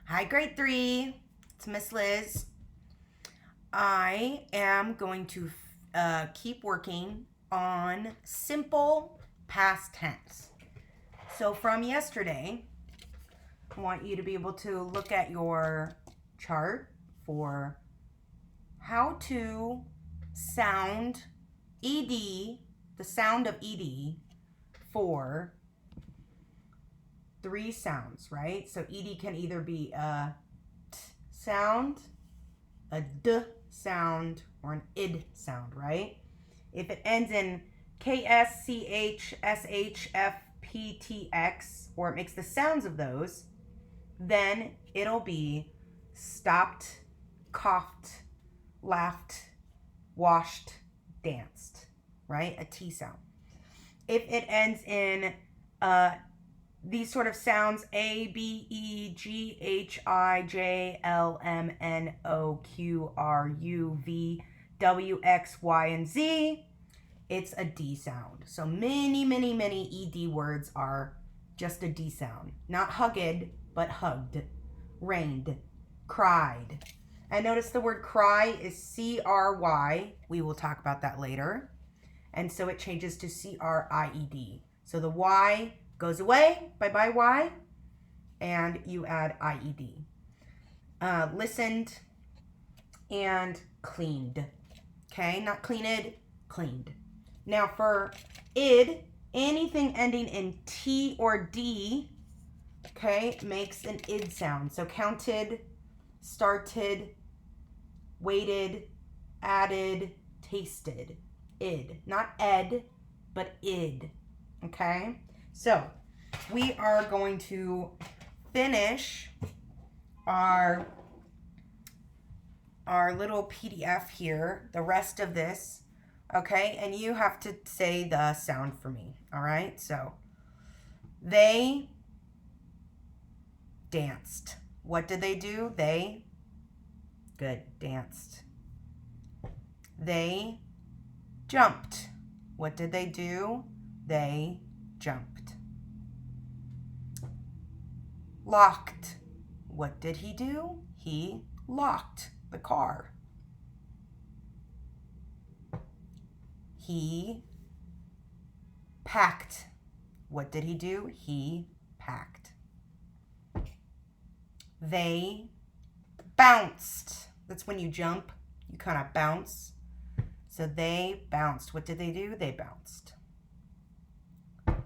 Hi, grade 3. It's Miss Liz. I am going to keep working on simple past tense. So, from yesterday, I want you to be able to look at your chart for how to sound ed, the sound of ed, for three sounds, right? So, ed can either be a t sound, a d sound, or an id sound, right? If it ends in KSCHSHFPTX, or it makes the sounds of those, then it'll be stopped, coughed, laughed, washed, danced, right? A T sound. If it ends in these sort of sounds A, B, E, G, H, I, J, L, M, N, O, Q, R, U, V, W, X, Y, and Z, it's a D sound. So many, many, many ED words are just a D sound. Not hugged, but hugged, rained, cried. And notice the word cry is C-R-Y. We will talk about that later. And so it changes to C-R-I-E-D. So the Y goes away, bye-bye Y, and you add I-E-D. Listened and cleaned. Okay, not cleaned, cleaned. Now for id, anything ending in T or D, okay, makes an id sound. So counted, started, waited, added, tasted. Id. Not ed, but id. Okay? So we are going to finish our little PDF here, the rest of this, okay? And you have to say the sound for me, all right? So, they danced. What did they do? They, good, danced. They jumped. What did they do? They jumped. Locked. What did he do? He locked the car. He packed. What did he do? He packed. They bounced. That's when you jump, you kind of bounce. So they bounced. What did they do? They bounced.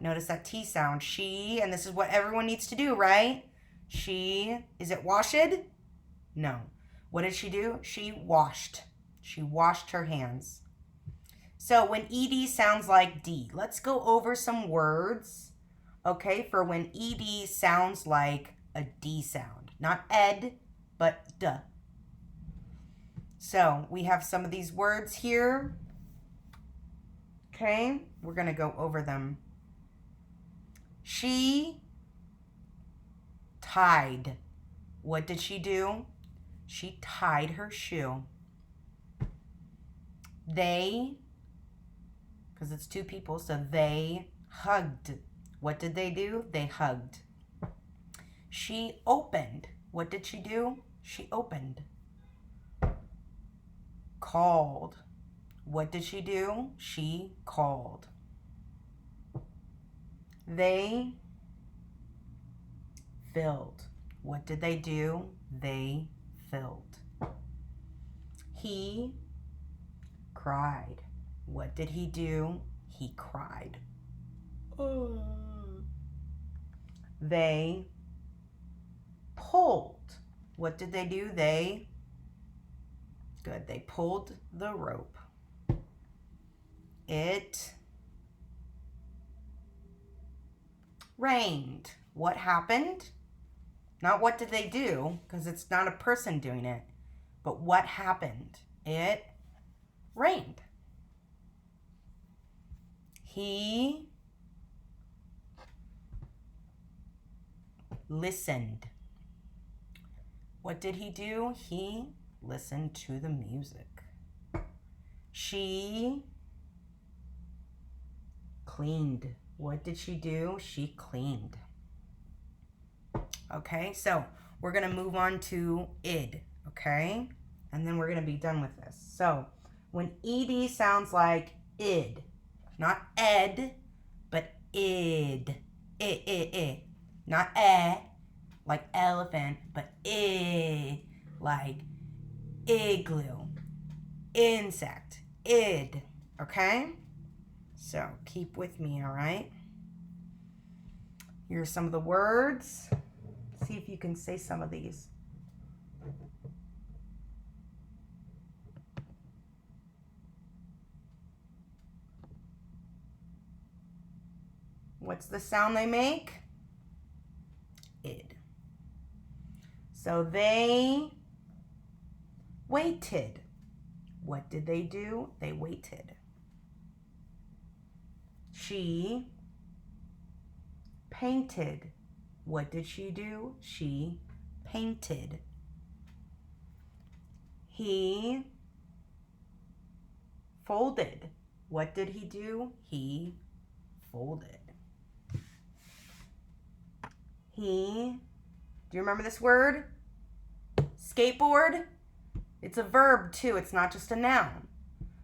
Notice that T sound. She, and this is what everyone needs to do, right? She, is it washed? No. What did she do? She washed. She washed her hands. So when ED sounds like D, let's go over some words, okay, for when ED sounds like a D sound. Not ed, but D. So we have some of these words here. Okay, we're going to go over them. She tied. What did she do? She tied her shoe. They, because it's two people, so they hugged. What did they do? They hugged. She opened. What did she do? She opened. Called. What did she do? She called. They filled. What did they do? They filled. He cried. What did he do? He cried. They pulled. What did they do? They pulled the rope. It rained. What happened? Not what did they do, because it's not a person doing it, but what happened? It rained. He listened. What did he do? He listened to the music. She cleaned. What did she do? She cleaned. Okay, so we're going to move on to id, okay? And then we're going to be done with this. So when ed sounds like id, not ed, but id, I. Not like elephant, but I, like igloo, insect, id, okay? So keep with me, all right? Here's some of the words. See if you can say some of these. What's the sound they make? Id. So they waited. What did they do? They waited. She painted. What did she do? She painted. He folded. What did he do? He folded. He, do you remember this word? Skateboard? It's a verb too. It's not just a noun.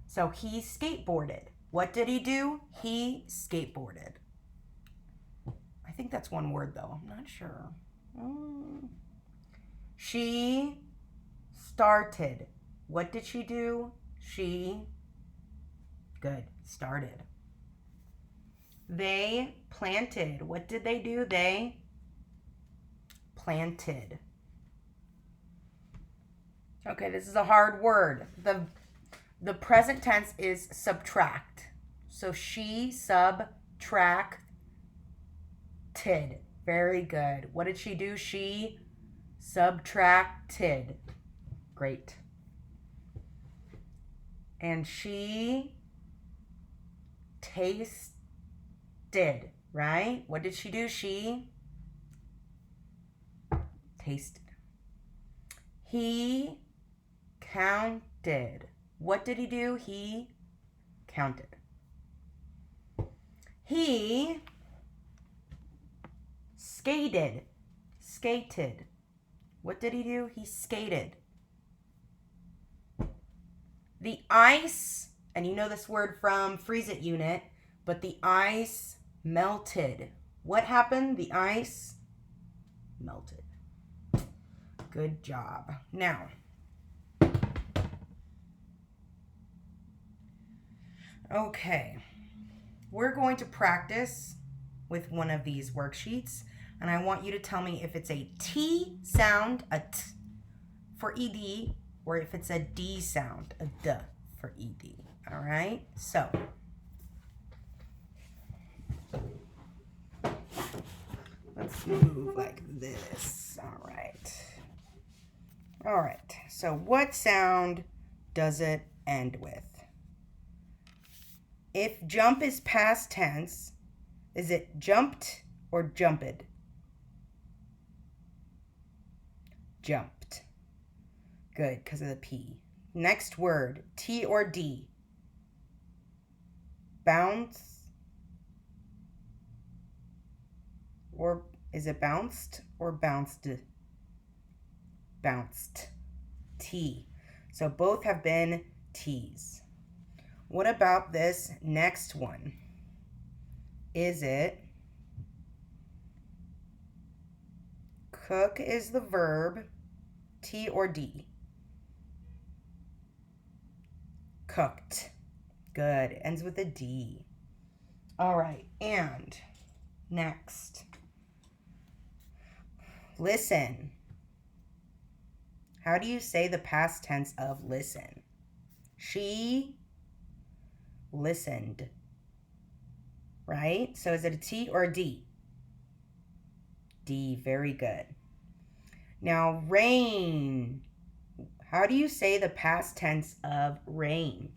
So he skateboarded. What did he do? He skateboarded. I think that's one word though. I'm not sure. She started. What did she do? She, good, started. They planted. What did they do? They planted. Okay, this is a hard word. The present tense is subtract. So she subtracted. Very good. What did she do? She subtracted. Great. And she tasted, right? What did she do? She tasted. He counted. What did he do? He counted. He skated. Skated. What did he do? He skated. The ice, and you know this word from Freeze It Unit, but the ice melted. What happened? The ice melted. Good job. Now, okay, we're going to practice with one of these worksheets, and I want you to tell me if it's a T sound, a T for ED, or if it's a D sound, a D for ED. All right, so let's move like this. All right. All right, so what sound does it end with? If jump is past tense, is it jumped or jumped? Jumped. Good, because of the P. Next word, T or D? Bounce? Or is it bounced or bounced? Bounced. T. So both have been T's. What about this next one? Is it cook is the verb, T or D? Cooked. Good. Ends with a D. All right. And next. Listen. How do you say the past tense of listen? She listened. Right? So is it a T or a D? D. Very good. Now, rain. How do you say the past tense of rain?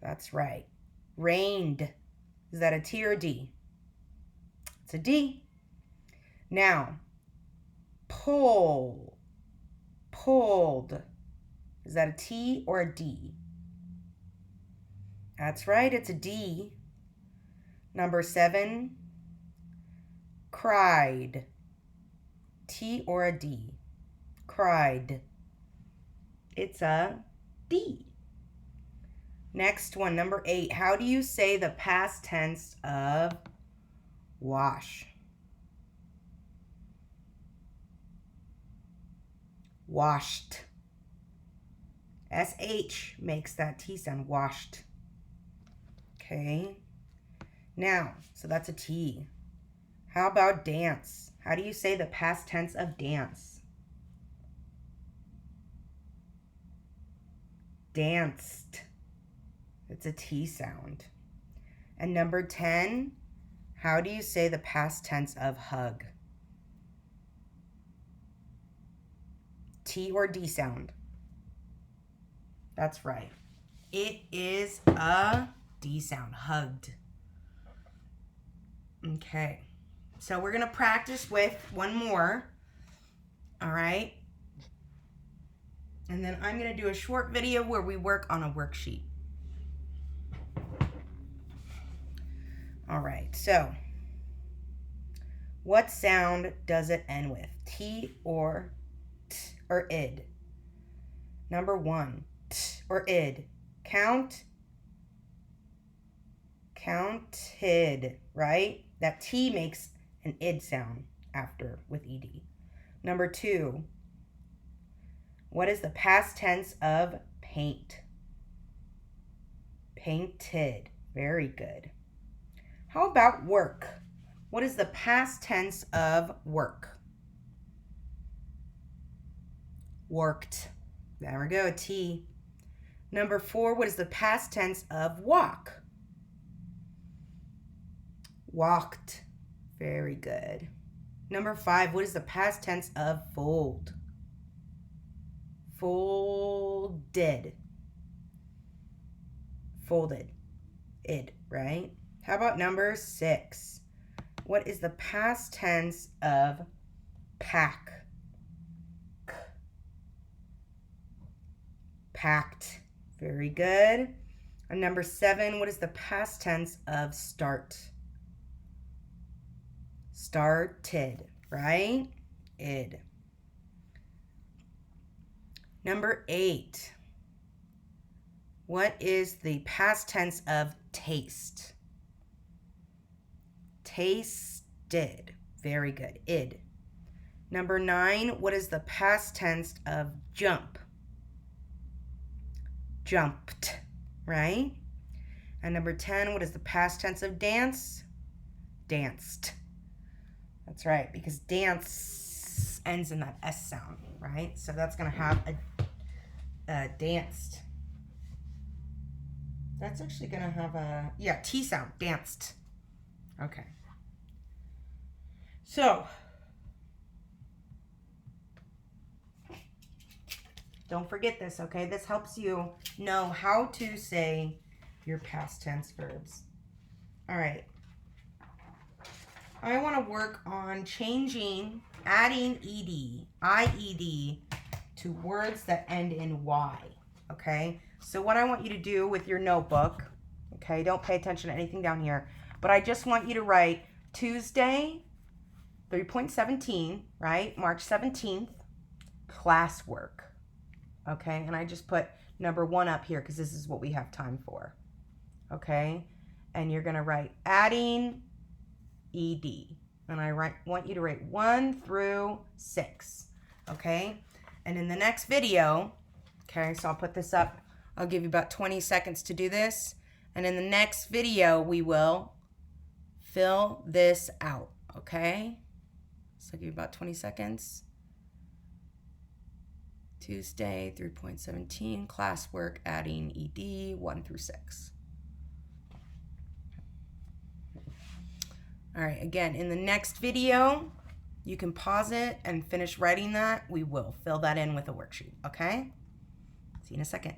That's right. Rained. Is that a T or a D? It's a D. Now, pull. Pulled. Is that a T or a D? That's right, it's a D. Number 7. Cried. T or a D? Cried. It's a D. Next one, number 8. How do you say the past tense of wash? Washed. SH makes that T sound, washed. Okay. Now, so that's a T. How about dance? How do you say the past tense of dance? Danced. It's a T sound. And number 10, how do you say the past tense of hug? T or D sound? That's right. It is a D sound, hugged. Okay. So we're going to practice with one more. All right. And then I'm going to do a short video where we work on a worksheet. All right. So what sound does it end with? T or T or id? Number 1, T or id. Counted, right? That T makes an id sound after with ed. Number 2, what is the past tense of paint? Painted. Very good. How about work? What is the past tense of work? Worked. There we go, a T. Number 4, what is the past tense of walk? Walked. Very good. Number 5, what is the past tense of fold? Folded. Folded. Id, right? How about number 6? What is the past tense of pack? Packed. Very good. And number 7, what is the past tense of start? Started, right? Id. Number 8, what is the past tense of taste? Tasted. Very good. Id. Number 9, what is the past tense of jump? Jumped, right? And number 10, what is the past tense of dance? Danced. That's right, because dance ends in that S sound, right? So that's going to have a danced. That's actually going to have a, yeah, T sound, danced. Okay. So, don't forget this, okay? This helps you know how to say your past tense verbs. All right. I want to work on adding ed, IED, to words that end in Y, okay? So what I want you to do with your notebook, okay, don't pay attention to anything down here, but I just want you to write Tuesday, 3.17, right? March 17th, classwork, okay? And I just put number 1 up here because this is what we have time for, okay? And you're going to write adding ED. And I want you to write 1 through 6, okay? And in the next video, okay, so I'll put this up. I'll give you about 20 seconds to do this. And in the next video, we will fill this out, okay? So I'll give you about 20 seconds. Tuesday, 3.17, classwork, adding ED, 1 through 6. All right, again, in the next video, you can pause it and finish writing that. We will fill that in with a worksheet, okay? See you in a second.